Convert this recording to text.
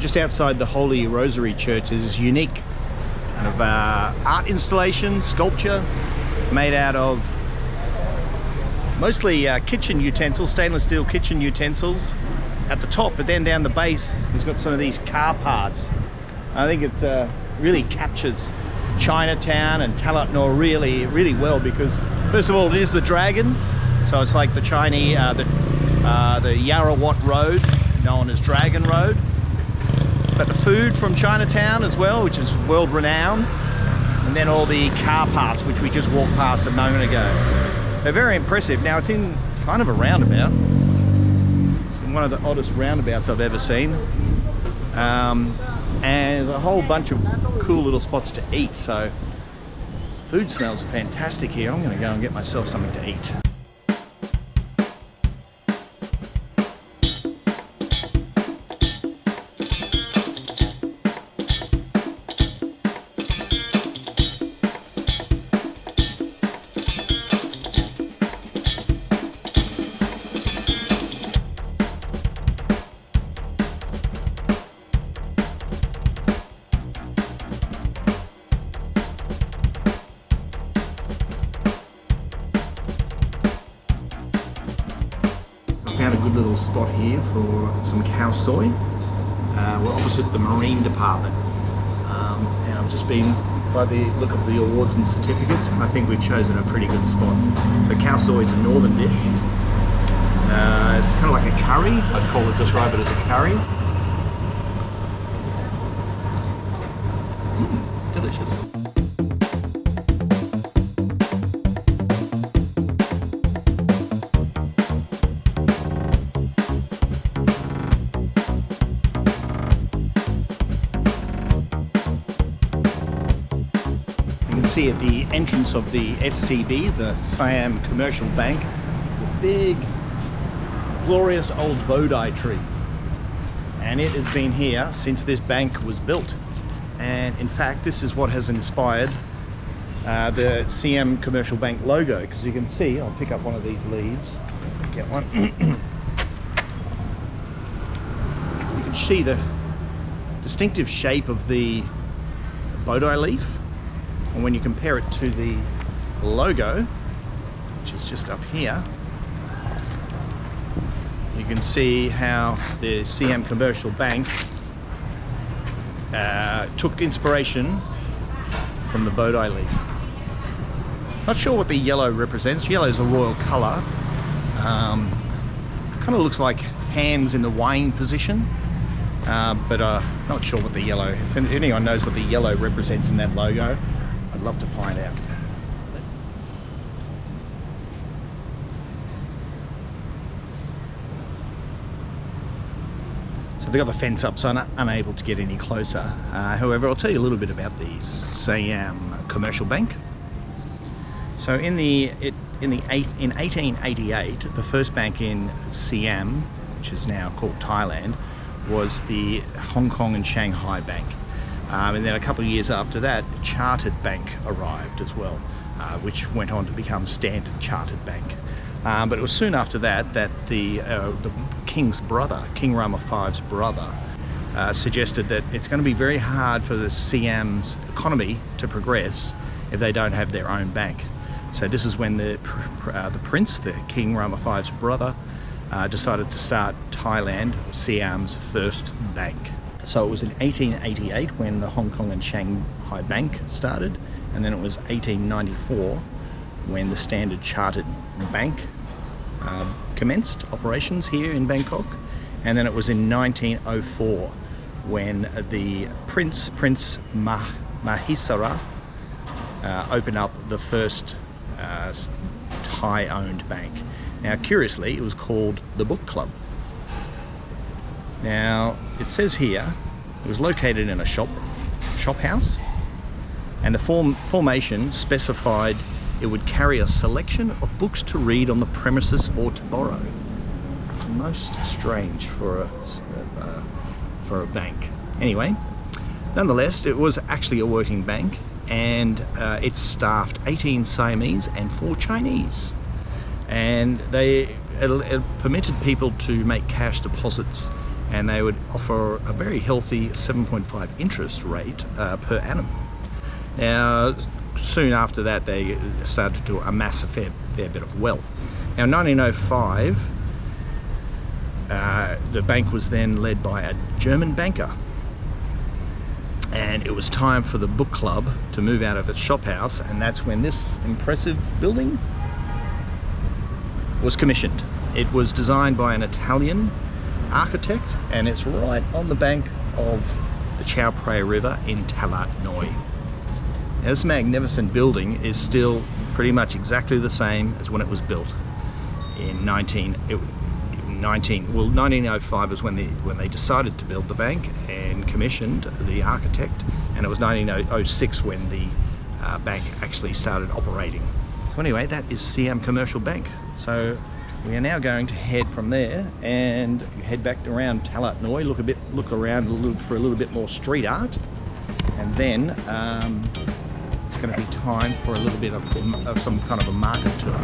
just outside the Holy Rosary Church, there's this unique kind of art installation, sculpture, made out of mostly kitchen utensils, stainless steel kitchen utensils at the top, but then down the base he's got some of these car parts. I think it really captures Chinatown and Talat Noi really well, because first of all it is the dragon, so it's like the Chinese, the Yaowarat Road, known as Dragon Road. But the food from Chinatown as well, which is world renowned, and then all the car parts which we just walked past a moment ago. They're very impressive. Now it's in kind of a roundabout. It's in one of the oddest roundabouts I've ever seen. And there's a whole bunch of cool little spots to eat, so food smells fantastic here. I'm going to go and get myself something to eat. Found a good little spot here for some khao soi. We're opposite the Marine Department, and I've just been, by the look of the awards and certificates, I think we've chosen a pretty good spot. So khao soi is a northern dish. It's kind of like a curry. I'd describe it as a curry. Delicious. See at the entrance of the SCB, the Siam Commercial Bank, the big glorious old Bodhi tree, and it has been here since this bank was built. And in fact this is what has inspired the Siam Commercial Bank logo, because you can see, I'll pick up one of these leaves, get one. You can see the distinctive shape of the Bodhi leaf. And when you compare it to the logo, which is just up here, you can see how the Siam Commercial Bank took inspiration from the Bodhi leaf. Not sure what the yellow represents. Yellow is a royal colour. Kind of looks like hands in the weighing position, but not sure what the yellow, if anyone knows what the yellow represents in that logo, I'd love to find out. So they got the fence up, so I'm unable to get any closer. However, I'll tell you a little bit about the Siam Commercial Bank. So in 1888, the first bank in Siam, which is now called Thailand, was the Hong Kong and Shanghai Bank. And then a couple of years after that, Chartered Bank arrived as well, which went on to become Standard Chartered Bank. But it was soon after that that the King's brother, King Rama V's brother, suggested that it's going to be very hard for the Siam's economy to progress if they don't have their own bank. So this is when the prince, the King Rama V's brother, decided to start Thailand, Siam's first bank. So it was in 1888 when the Hong Kong and Shanghai Bank started, and then it was 1894 when the Standard Chartered Bank commenced operations here in Bangkok, and then it was in 1904 when the Prince Mahisara opened up the first Thai-owned bank. Now, curiously, it was called the Book Club. Now, it says here it was located in a shop house, and the formation specified it would carry a selection of books to read on the premises or to borrow. Most strange for a bank. Anyway, nonetheless, it was actually a working bank, and it staffed 18 Siamese and 4 Chinese, and it permitted people to make cash deposits and they would offer a very healthy 7.5 interest rate per annum. Now, soon after that, they started to amass a fair bit of wealth. Now, in 1905, the bank was then led by a German banker, and it was time for the book club to move out of its shop house, and that's when this impressive building was commissioned. It was designed by an Italian architect, and it's right on the bank of the Chao Phraya River in Talat Noi. Now, this magnificent building is still pretty much exactly the same as when it was built in 1905 was when they decided to build the bank and commissioned the architect, and it was 1906 when the bank actually started operating. So anyway, that is Siam Commercial Bank. So we are now going to head from there and head back around Talat Noi, look around for a little bit more street art, and then it's going to be time for a little bit of some kind of a market tour.